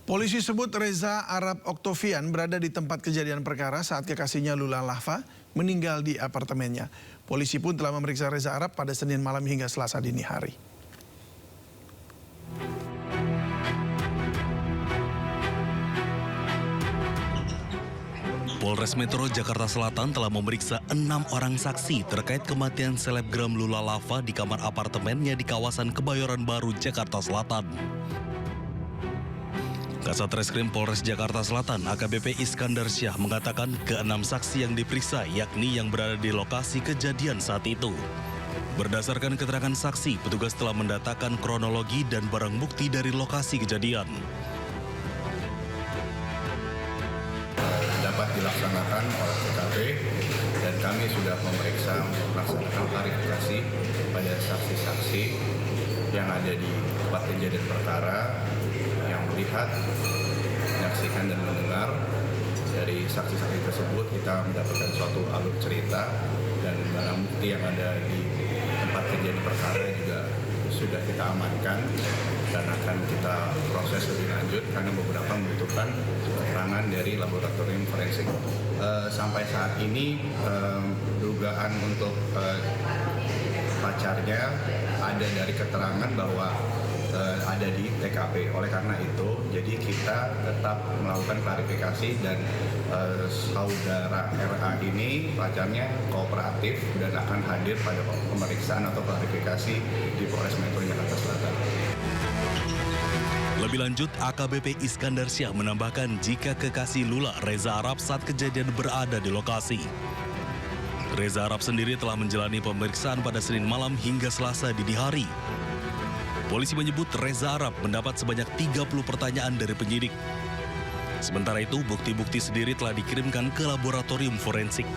Polisi sebut Reza Arab Oktovian berada di tempat kejadian perkara saat kekasihnya Lula Lava meninggal di apartemennya. Polisi pun telah memeriksa Reza Arab pada Senin malam hingga Selasa dini hari. Polres Metro Jakarta Selatan telah memeriksa 6 orang saksi terkait kematian selebgram Lula Lava di kamar apartemennya di kawasan Kebayoran Baru, Jakarta Selatan. Kasat Reskrim Polres Jakarta Selatan AKBP Iskandar Syah mengatakan ke-6 saksi yang diperiksa yakni yang berada di lokasi kejadian saat itu. Berdasarkan keterangan saksi, petugas telah mendatakan kronologi dan barang bukti dari lokasi kejadian. Dapat dilaksanakan oleh TKP dan kami sudah memeriksa melaksanakan klarifikasi pada saksi-saksi yang ada di tempat kejadian perkara yang melihat, menyaksikan dan mendengar. Dari saksi-saksi tersebut kita mendapatkan suatu alur cerita dan barang bukti yang ada di tempat kejadian perkara juga sudah kita amankan dan akan kita proses lebih lanjut karena beberapa membutuhkan keterangan dari laboratorium forensik. Sampai saat ini dugaan untuk pacarnya ada dari keterangan bahwa ada di TKP. Oleh karena itu, jadi kita tetap melakukan klarifikasi dan saudara RA ini pacarnya kooperatif dan akan hadir pada pemeriksaan atau klarifikasi di Polres Metro Jakarta Selatan. Lebih lanjut, AKBP Iskandar Syah menambahkan jika kekasih Lula Reza Arab saat kejadian berada di lokasi. Reza Arab sendiri telah menjalani pemeriksaan pada Senin malam hingga Selasa dini hari. Polisi menyebut Reza Arab mendapat sebanyak 30 pertanyaan dari penyidik. Sementara itu, bukti-bukti sendiri telah dikirimkan ke laboratorium forensik.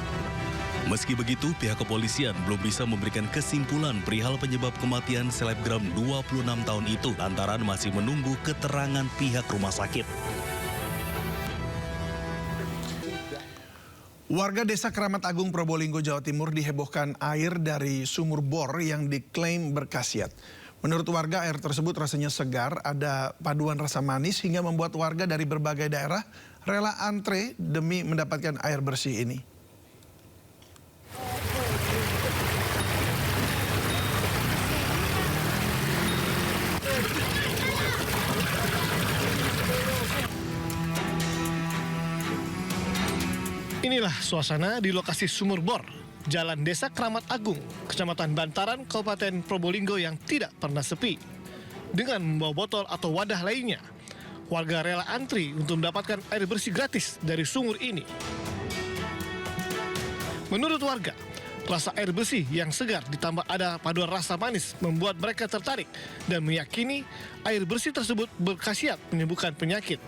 Meski begitu, pihak kepolisian belum bisa memberikan kesimpulan perihal penyebab kematian selebgram 26 tahun itu lantaran masih menunggu keterangan pihak rumah sakit. Warga Desa Keramat Agung, Probolinggo, Jawa Timur dihebohkan air dari sumur bor yang diklaim berkhasiat. Menurut warga, air tersebut rasanya segar, ada paduan rasa manis hingga membuat warga dari berbagai daerah rela antre demi mendapatkan air bersih ini. Inilah suasana di lokasi sumur bor, Jalan Desa Keramat Agung, Kecamatan Bantaran, Kabupaten Probolinggo yang tidak pernah sepi. Dengan membawa botol atau wadah lainnya, warga rela antri untuk mendapatkan air bersih gratis dari sumur ini. Menurut warga, rasa air bersih yang segar ditambah ada paduan rasa manis membuat mereka tertarik dan meyakini air bersih tersebut berkhasiat menyembuhkan penyakit.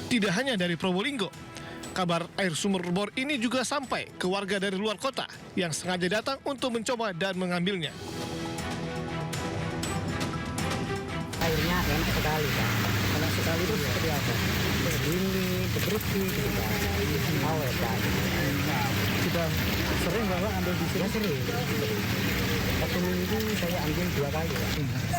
Tidak hanya dari Probolinggo, kabar air sumur bor ini juga sampai ke warga dari luar kota yang sengaja datang untuk mencoba dan mengambilnya. Airnya enak sekali, Pak. Enak sekali itu seperti apa? Begini, bersih, awet, Pak. Sudah sering Bapak ambil di sini? Sering. Satu minggu saya ambil 2 kali, Pak.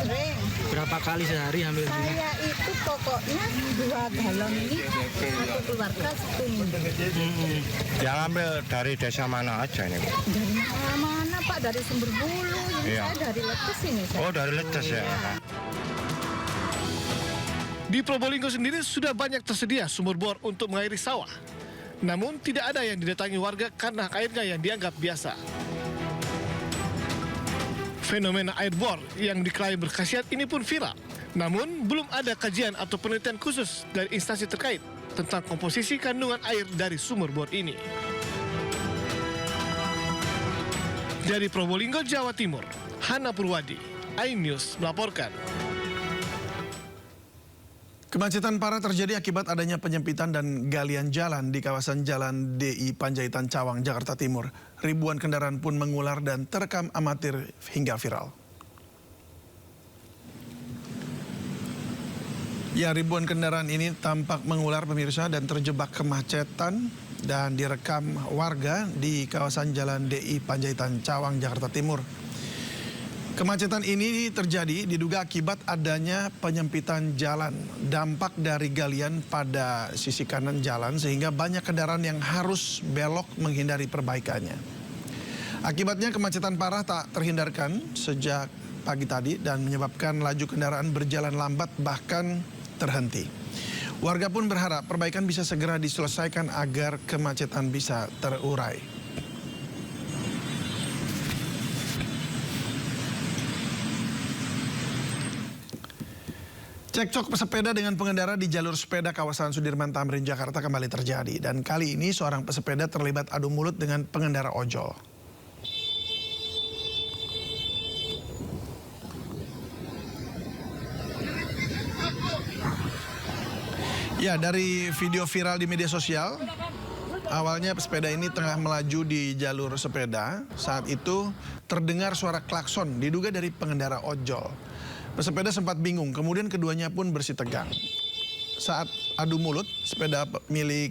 Sering. Berapa kali sehari ambil? Saya itu pokoknya 2 galon ini satu keluarga 1 minggu. Yang ambil dari desa mana aja nih? Dari mana Pak? Dari Sumber Bulu. Ini Iya. saya dari Letes ini. Oh, dari Letes ya. Di Probolinggo sendiri sudah banyak tersedia sumur bor untuk mengairi sawah. Namun tidak ada yang didatangi warga karena airnya yang dianggap biasa. Fenomena air bor yang diklaim berkhasiat ini pun viral. Namun belum ada kajian atau penelitian khusus dari instansi terkait tentang komposisi kandungan air dari sumur bor ini. Dari Probolinggo, Jawa Timur, Hana Purwadi, iNews melaporkan. Kemacetan parah terjadi akibat adanya penyempitan dan galian jalan di kawasan Jalan DI Panjaitan Cawang, Jakarta Timur. Ribuan kendaraan pun mengular dan terekam amatir hingga viral. Ya, ribuan kendaraan ini tampak mengular pemirsa dan terjebak kemacetan dan direkam warga di kawasan Jalan DI Panjaitan Cawang, Jakarta Timur. Kemacetan ini terjadi diduga akibat adanya penyempitan jalan. Dampak dari galian pada sisi kanan jalan sehingga banyak kendaraan yang harus belok menghindari perbaikannya. Akibatnya kemacetan parah tak terhindarkan sejak pagi tadi dan menyebabkan laju kendaraan berjalan lambat bahkan terhenti. Warga pun berharap perbaikan bisa segera diselesaikan agar kemacetan bisa terurai. Cekcok pesepeda dengan pengendara di jalur sepeda kawasan Sudirman Tamrin, Jakarta kembali terjadi. Dan kali ini seorang pesepeda terlibat adu mulut dengan pengendara ojol. Ya, dari video viral di media sosial, awalnya pesepeda ini tengah melaju di jalur sepeda. Saat itu terdengar suara klakson diduga dari pengendara ojol. Pesepeda sempat bingung, kemudian keduanya pun bersitegang. Saat adu mulut, sepeda milik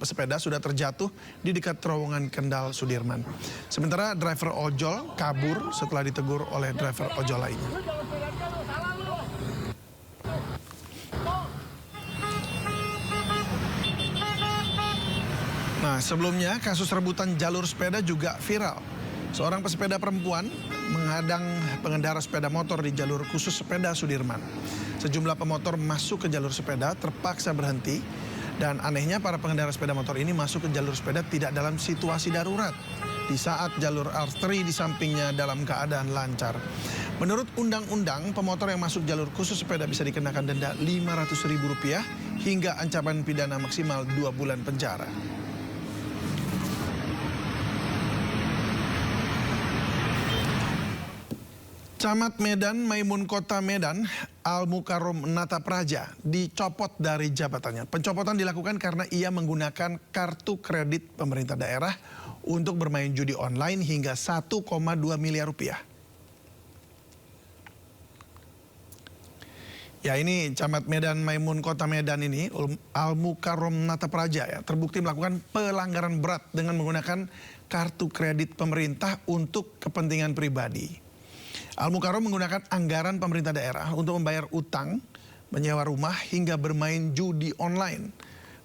pesepeda sudah terjatuh di dekat terowongan Kendal Sudirman. Sementara driver ojol kabur setelah ditegur oleh driver ojol lainnya. Nah, sebelumnya kasus rebutan jalur sepeda juga viral. Seorang pesepeda perempuan menghadang pengendara sepeda motor di jalur khusus sepeda Sudirman. Sejumlah pemotor masuk ke jalur sepeda terpaksa berhenti. Dan anehnya para pengendara sepeda motor ini masuk ke jalur sepeda tidak dalam situasi darurat. Di saat jalur arteri di sampingnya dalam keadaan lancar. Menurut undang-undang, pemotor yang masuk jalur khusus sepeda bisa dikenakan denda Rp500.000 hingga ancaman pidana maksimal 2 bulan penjara. Camat Medan Maimun Kota Medan Al-Mukarrom Natapraja dicopot dari jabatannya. Pencopotan dilakukan karena ia menggunakan kartu kredit pemerintah daerah untuk bermain judi online hingga 1,2 miliar rupiah. Ya, ini Camat Medan Maimun Kota Medan ini Al-Mukarrom Natapraja ya, terbukti melakukan pelanggaran berat dengan menggunakan kartu kredit pemerintah untuk kepentingan pribadi. Al-Mukarrom menggunakan anggaran pemerintah daerah untuk membayar utang, menyewa rumah hingga bermain judi online.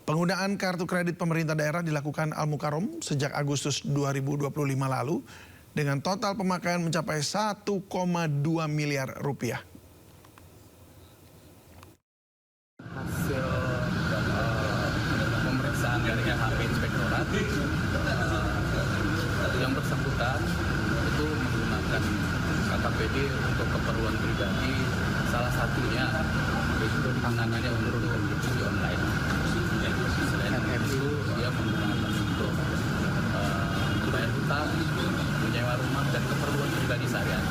Penggunaan kartu kredit pemerintah daerah dilakukan Al-Mukarrom sejak Agustus 2025 lalu dengan total pemakaian mencapai 1,2 miliar rupiah. Hasil pemeriksaan dari LHP Inspektorat yang bersangkutan itu menggunakan KKPD untuk keperluan pribadi, salah satunya itu penanganannya untuk judi online. Selain itu dia menggunakan untuk membayar hutang, menyewa rumah dan keperluan pribadi sehari-hari.